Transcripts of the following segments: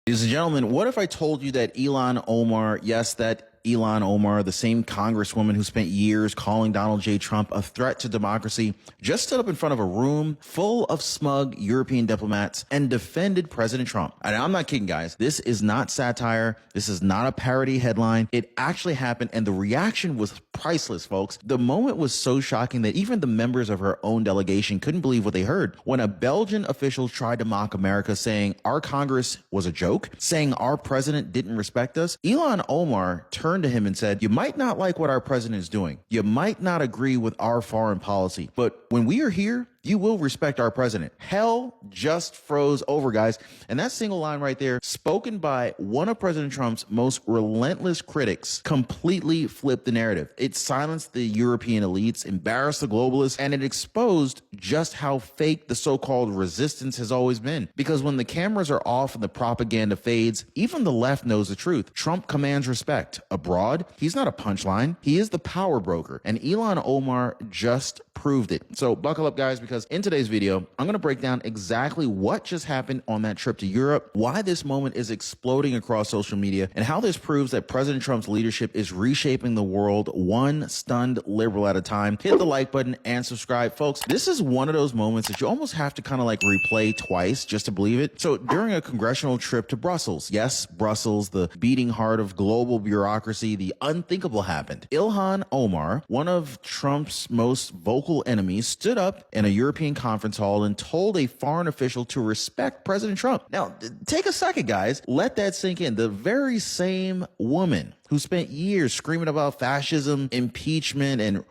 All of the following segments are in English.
Ladies and gentlemen, what if I told you that Ilhan Omar, yes, that Ilhan Omar, the same congresswoman who spent years calling Donald J. Trump a threat to democracy, just stood up in front of a room full of smug European diplomats and defended President Trump. And I'm not kidding, guys. This is not satire. This is not a parody headline. It actually happened, and the reaction was priceless, folks. The moment was so shocking that even the members of her own delegation couldn't believe what they heard. When a Belgian official tried to mock America, saying our Congress was a joke, saying our president didn't respect us, Ilhan Omar turned to him and said, "You might not like what our president is doing. You might not agree with our foreign policy, but when we are here, you will respect our president." Hell just froze over, guys. And that single line right there, spoken by one of President Trump's most relentless critics, completely flipped the narrative. It silenced the European elites, embarrassed the globalists, and it exposed just how fake the so-called resistance has always been. Because when the cameras are off and the propaganda fades, even the left knows the truth. Trump commands respect. Abroad, he's not a punchline. He is the power broker. And Ilhan Omar just proved it. So buckle up, guys, because in today's video, I'm going to break down exactly what just happened on that trip to Europe, why this moment is exploding across social media, and how this proves that President Trump's leadership is reshaping the world one stunned liberal at a time. Hit the like button and subscribe. Folks, this is one of those moments that you almost have to kind of like replay twice just to believe it. So during a congressional trip to Brussels, yes, Brussels, the beating heart of global bureaucracy, the unthinkable happened. Ilhan Omar, one of Trump's most vocal enemies, stood up in a European conference hall and told a foreign official to respect President Trump. Now, take a second, guys. Let that sink in. The very same woman who spent years screaming about fascism, impeachment, and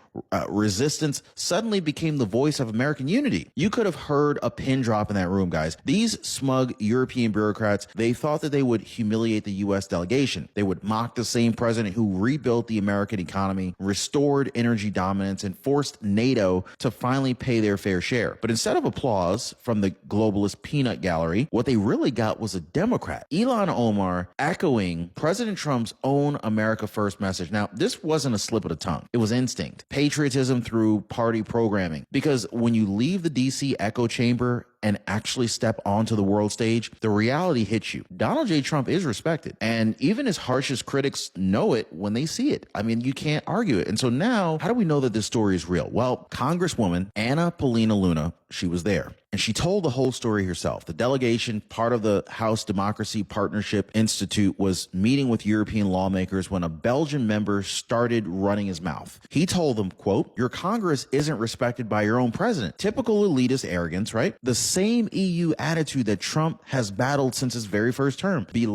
resistance suddenly became the voice of American unity. You could have heard a pin drop in that room, guys. These smug European bureaucrats, they thought that they would humiliate the U.S. delegation. They would mock the same president who rebuilt the American economy, restored energy dominance, and forced NATO to finally pay their fair share. But instead of applause from the globalist peanut gallery, what they really got was a Democrat, Ilhan Omar, echoing President Trump's own America First message. Now, this wasn't a slip of the tongue. It was instinct. Patriotism through party programming. Because when you leave the DC echo chamber and actually step onto the world stage, the reality hits you. Donald J. Trump is respected, and even his harshest critics know it when they see it. I mean, you can't argue it. And so now, how do we know that this story is real? Well, Congresswoman Anna Paulina Luna, she was there, and she told the whole story herself. The delegation, part of the House Democracy Partnership Institute, was meeting with European lawmakers when a Belgian member started running his mouth. He told them, quote, "Your Congress isn't respected by your own president." Typical elitist arrogance, right? The same EU attitude that Trump has battled since his very first term. Belittling